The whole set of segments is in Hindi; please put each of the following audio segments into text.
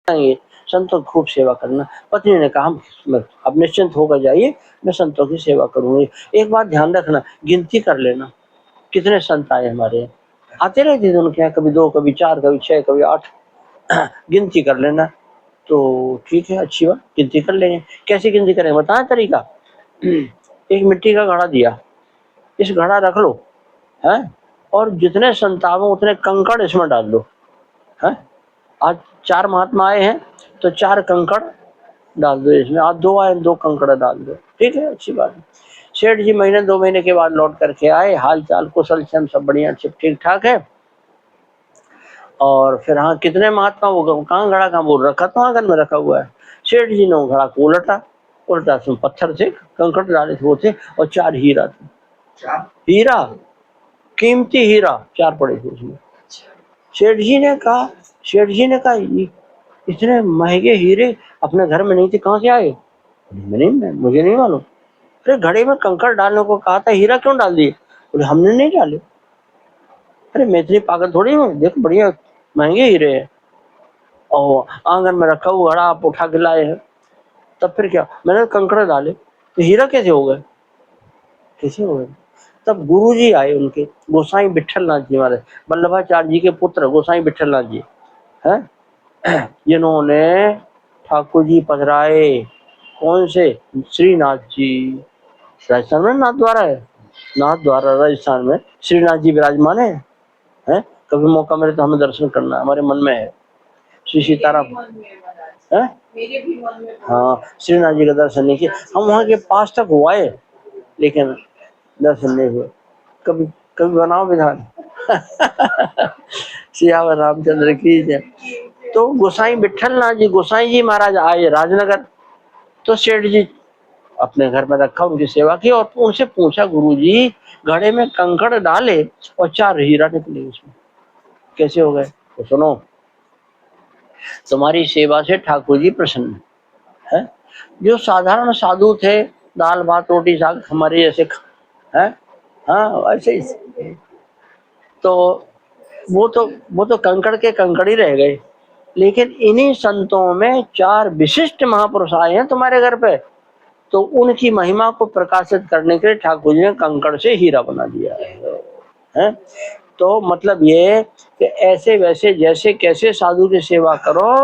जाएंगे, संतों की खूब सेवा करना। पत्नी ने कहा अब निश्चिंत होकर जाइए, मैं संतों की सेवा करूंगी। एक बात ध्यान रखना, गिनती कर लेना कितने संत आए हमारे यहाँ। आते रहते थे उनके यहाँ, कभी 2, कभी 4, कभी 6, कभी 8। गिनती कर लेना। तो ठीक है, अच्छी बात, गिनती कर लेंगे। कैसे गिनती करेंगे बताएं तरीका? एक मिट्टी का घड़ा दिया, इस घड़ा रख लो है, और जितने संत आवे उतने कंकड़ इसमें डाल दो है। आज 4 महात्मा आए हैं तो 4 कंकड़ डाल दो इसमें, आज 2 आए 2 कंकड़ डाल दो। ठीक है, अच्छी बात है। सेठ जी महीने 2 महीने के बाद लौट करके आए, हाल चाल कुशल क्षम सब बढ़िया ठीक ठाक है। और फिर हाँ कितने महात्मा, वो कहाँ घड़ा कहाँ बोल रखा तो आंगन में रखा हुआ है। सेठ जी ने घड़ा को उल्टा उसमें पत्थर थे, कंकड़ डाले थे वो थे, और 4 हीरा थे। हीरा, कीमती हीरा 4 पड़े थे उसमें। सेठ जी ने कहा इतने महंगे हीरे अपने घर में नहीं थे, कहाँ से आए? मुझे नहीं मालूम। अरे घड़े में कंकड़ डालने को कहा था, हीरा क्यों डाल दिए? बोले हमने नहीं डाले। अरे मैं इतनी पागल थोड़ी हूँ, देखो बढ़िया महंगे हीरे है और आंगन में रखा हुआ घड़ा आप उठा के लाए हैं। तब फिर क्या, मैंने कंकड़ डाले तो हीरा कैसे हो गए? कैसे हो गए? तब गुरु जी आए उनके, गोसाई विठल नाथ जी हमारे, वल्लभाचार्य जी के पुत्र गोसाई विठल नाथ जी है, जिन्होंने ठाकुर जी पधराए। कौन से? श्रीनाथ जी। राजस्थान में नाथ द्वारा है, नाथ द्वारा राजस्थान में श्रीनाथ जी विराजमान है। कभी मौका मिले तो हमें दर्शन करना, हमारे मन में है। श्री सीताराम है, हाँ श्रीनाथ जी का दर्शन नहीं किया, हम वहाँ के पास तक हुआ है लेकिन दर्शन नहीं हुए। कभी कभी बनाओ विधान। सियावर रामचंद्र की जय। तो गोसाई विठल नाथ जी, गोसाई जी महाराज आए राजनगर, तो सेठ जी अपने घर में रखा, उनकी सेवा की और उनसे पूछा गुरु जी घड़े में कंकड़ डाले और 4 हीरा निकले उसमें, कैसे हो गए? तो सुनो, तुम्हारी सेवा से ठाकुर जी प्रसन्न है। जो साधारण साधु थे, दाल भात रोटी साग हमारे जैसे है, हाँ ऐसे ही, तो वो तो कंकड़ के कंकड़ ही रह गए। लेकिन इन्हीं संतों में 4 विशिष्ट महापुरुष आए हैं तुम्हारे घर पे, तो उनकी महिमा को प्रकाशित करने के लिए ठाकुर जी ने कंकड़ से हीरा बना दिया है। तो मतलब ये कि ऐसे वैसे जैसे कैसे साधु की सेवा करो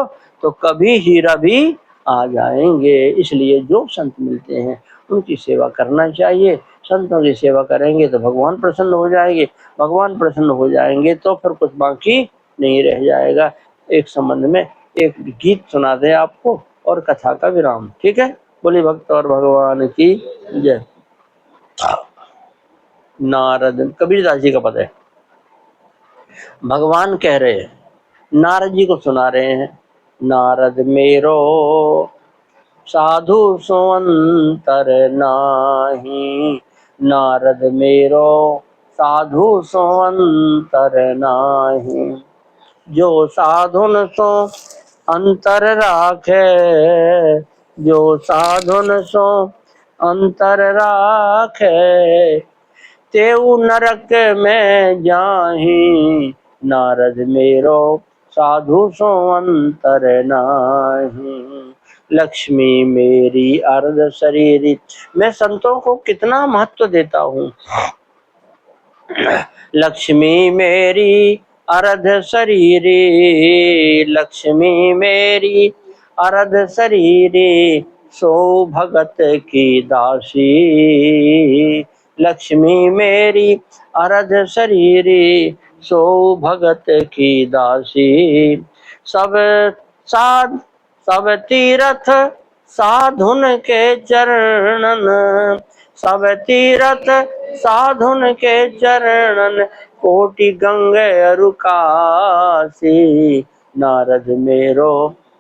तो कभी हीरा भी आ जाएंगे। इसलिए जो संत मिलते हैं उनकी सेवा करना चाहिए। संतों की सेवा करेंगे तो भगवान प्रसन्न हो जाएंगे, भगवान प्रसन्न हो जाएंगे तो फिर कुछ बाकी नहीं रह जाएगा। एक संबंध में एक गीत सुना दे आपको और कथा का विराम, ठीक है? बोली भक्त और भगवान की जय। नारद, कबीरदास जी का पद है। भगवान कह रहे हैं, नारद जी को सुना रहे हैं। नारद मेरो साधु सोअंतर नाही, नारद मेरो साधु सोअंतर नाही, जो साधुन सो अंतर राखे, जो साधुन सो अंतर राखे, तेऊ नरक में जाहि, नारद मेरो साधु सो अंतर नाही। लक्ष्मी मेरी अर्ध शरीरी, मैं संतों को कितना महत्व देता हूँ। लक्ष्मी मेरी अर्ध शरीरी, लक्ष्मी मेरी अर्ध शरीरी, सो भगत की दासी, लक्ष्मी मेरी अर्ध शरीरी, सो भगत की दासी। सब साध सब तीरथ साधुन के चरणन, सब तीरथ साधुन के चरणन, कोटि गंगे अरुकासी, नारद मेरो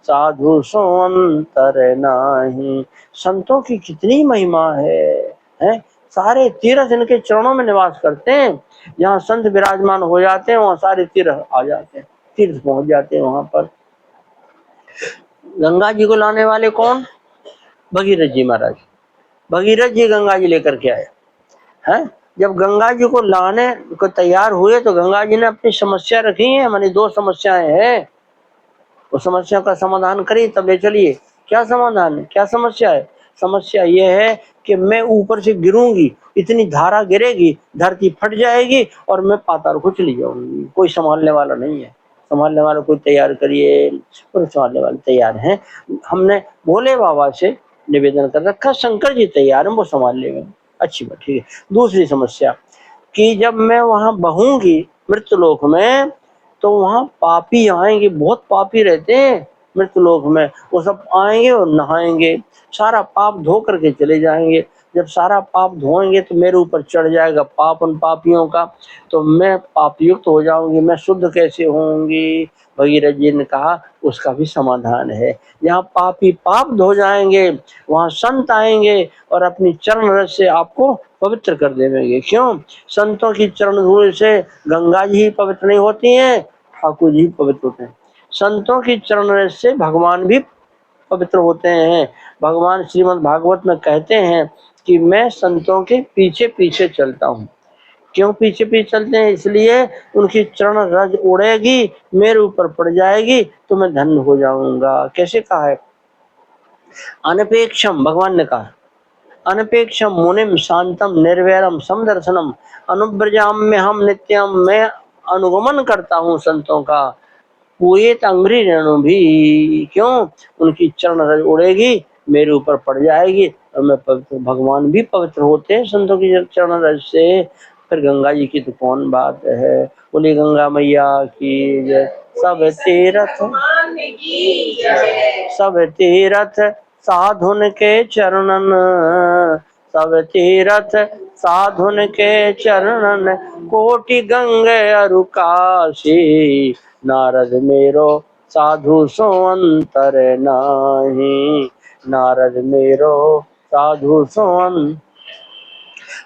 साधु सो अंतर नाही। संतों की कितनी महिमा है? सारे तीर्थ इनके चरणों में निवास करते हैं। जहाँ संत विराजमान हो जाते हैं वहाँ सारे तीर्थ आ जाते हैं, तीर्थ पहुंच जाते हैं वहां पर। गंगा जी को लाने वाले कौन? भगीरथ जी महाराज। भगीरथ जी गंगा जी लेकर के आए हैं। जब गंगा जी को लाने को तैयार हुए तो गंगा जी ने अपनी समस्या रखी है, मानी 2 समस्याएं हैं। उस समस्या का समाधान करिए, तब ले चलिए। क्या समाधान है, क्या समस्या है? समस्या ये है कि मैं ऊपर से गिरूंगी, इतनी धारा गिरेगी, धरती फट जाएगी और मैं पाताल को चली जाऊंगी। कोई संभालने वाला नहीं है, संभालने वाला कोई तैयार करिए। और संभालने वाले तैयार हैं, हमने भोले बाबा से निवेदन कर रखा, शंकर जी तैयार हैं, वो संभाल लेंगे। अच्छी बात, ठीक है। दूसरी समस्या कि जब मैं वहां बहूंगी मृत्युलोक में, तो वहां पापी आएंगे, बहुत पापी रहते हैं मृत्युलोक में। वो सब आएंगे और नहाएंगे, सारा पाप धो करके चले जाएंगे। जब सारा पाप धोएंगे तो मेरे ऊपर चढ़ जाएगा पाप उन पापियों का, तो मैं पापयुक्त हो जाऊंगी। मैं शुद्ध कैसे होंगी? भगीरथ जी ने कहा उसका भी समाधान है। यहाँ पापी पाप धो जाएंगे, वहां संत आएंगे और अपनी चरण रस से आपको पवित्र कर देंगे। क्यों? संतों की चरण धूल से गंगा जी ही पवित्र नहीं होती हैं, ठाकुर जी पवित्र होते हैं। संतों की चरण रस से भगवान भी पवित्र होते हैं। भगवान श्रीमद् भागवत में कहते हैं कि मैं संतों के पीछे पीछे चलता हूँ। क्यों पीछे पीछे चलते हैं? इसलिए उनकी चरण रज उड़ेगी, मेरे ऊपर पड़ जाएगी तो मैं धन्य हो जाऊंगा। कैसे कहा है? अनपेक्षम, भगवान ने कहा, अनपेक्षम मुनिम शांतम निर्वैरम समदर्शनम अनुव्रजाम में हम नित्यम, मैं अनुगमन करता हूँ संतों का। पूरे अंग्री रेणु भी, क्यों? उनकी चरण रज उड़ेगी, मेरे ऊपर पड़ जाएगी और मैं पवित्र। भगवान भी पवित्र होते हैं संतों की चरण रज से। फिर गंगा जी की तो कौन बात है, बोली गंगा मैया की जय। सब तीरथ सब तीरथ साधुन के चरणन, सब तीरथ साधुन के चरणन, कोटि गंगे अरु काशी, नारद मेरो साधु सो अंतर नाही, नारद मेरो साधु सो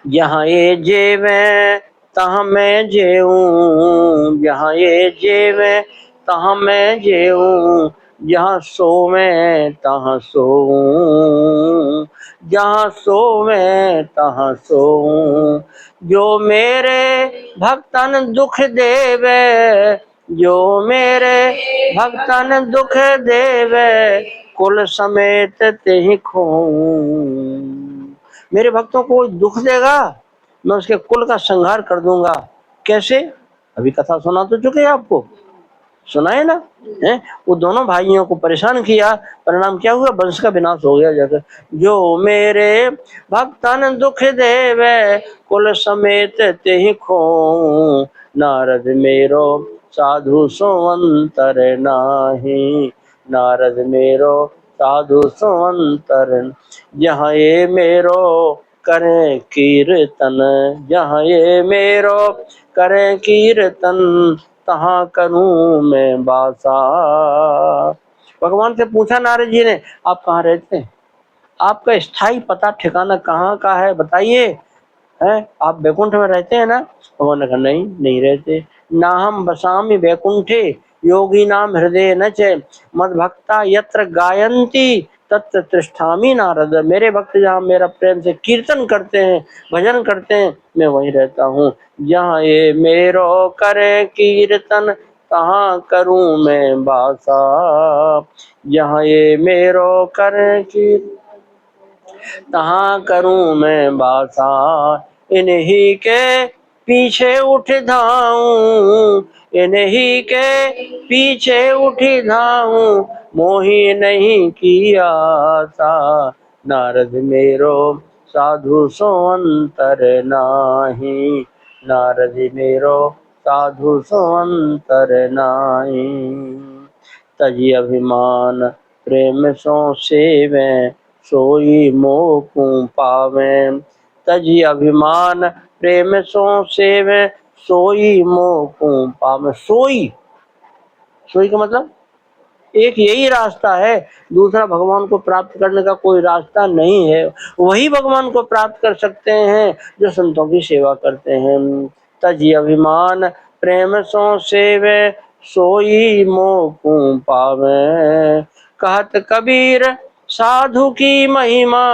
जहाँ ये जेवे तहाँ मैं जेऊं, जहाँ ये जेवे तहाँ मैं जेऊं, जहाँ सोवे तहाँ सोऊं, जहाँ सोवे तहाँ सोऊं। जो मेरे भक्तन दुख देवे, जो मेरे भक्तन दुख देवे, कुल समेत तेहि खोऊं। मेरे भक्तों को दुख देगा, मैं उसके कुल का संहार कर दूंगा। कैसे? अभी कथा सुना तो चुके आपको, सुना है ना? है वो दोनों भाइयों को परेशान किया, परिणाम क्या हुआ? वंश का विनाश हो गया जाकर। जो मेरे भक्तन दुख देवे, कुल समेत तेहि खोऊं, नारद मेरो साधु सो अंतर नाही, नारद मेरो साधु सो अंतर। जहाँ ये मेरो करें कीर्तन, जहाँ ये मेरो करें कीर्तन, तहाँ करूं मैं वासा। भगवान से पूछा नारद जी ने, आप कहाँ रहते हैं? आपका स्थायी पता ठिकाना कहाँ का है, बताइए। है आप बैकुंठ में रहते हैं ना? भगवान ने कहा नहीं, नहीं रहते। ना हम बसामि बैकुंठे योगी नाम हृदय न च, मद भक्ता यत्र गायन्ति तत्र तिष्ठामि नारद। मेरे भक्त जहाँ मेरा प्रेम से कीर्तन करते हैं, भजन करते हैं, मैं वहीं रहता हूँ। जहाँ ये मेरो करे कीर्तन, तहाँ करूँ मैं वासा। जहाँ ये मेरो करे कीर्तन, तहाँ करूं मैं वासा। इन्हीं के पीछे उठ धाऊं, इन्हीं के पीछे उठ धाऊं, मोही नहीं की आशा। नारद मेरो साधु सो अंतर नाही, नारद मेरो साधु सो अंतर नाही। तजी अभिमान प्रेम सो सेवे, सोई मोकू पावे, तजी अभिमान प्रेम सो सेवे, सोई मोकू पावे। सोई, सोई का मतलब एक यही रास्ता है, दूसरा भगवान को प्राप्त करने का कोई रास्ता नहीं है। वही भगवान को प्राप्त कर सकते हैं जो संतों की सेवा करते हैं। तजी अभिमान प्रेम सो सेवे, सोई मोकू पावे। कहत कबीर साधु की महिमा,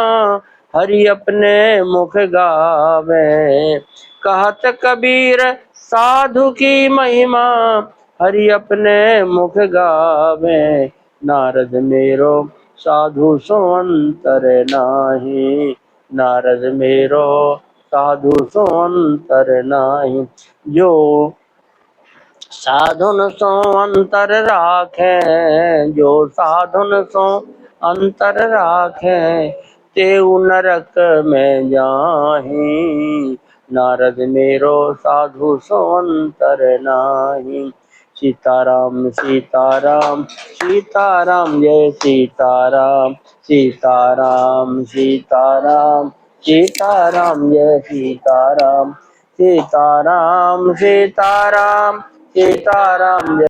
हरि अपने मुख गावे। कहत कबीर साधु की महिमा, हरि अपने मुख गावे, नारद मेरो साधु सो अंतर नाही। नारद मेरो साधु सो अंतर नाही। जो साधुन सो अंतर राखे, जो साधुन सो अंतर राखे, तेऊ नरक में जाहि। नारद मेरो साधु सो अंतर नाही। सीताराम सीताराम सीताराम जय सीताराम। सीताराम सीताराम सीताराम जय सीताराम। सीताराम सीताराम सीताराम जय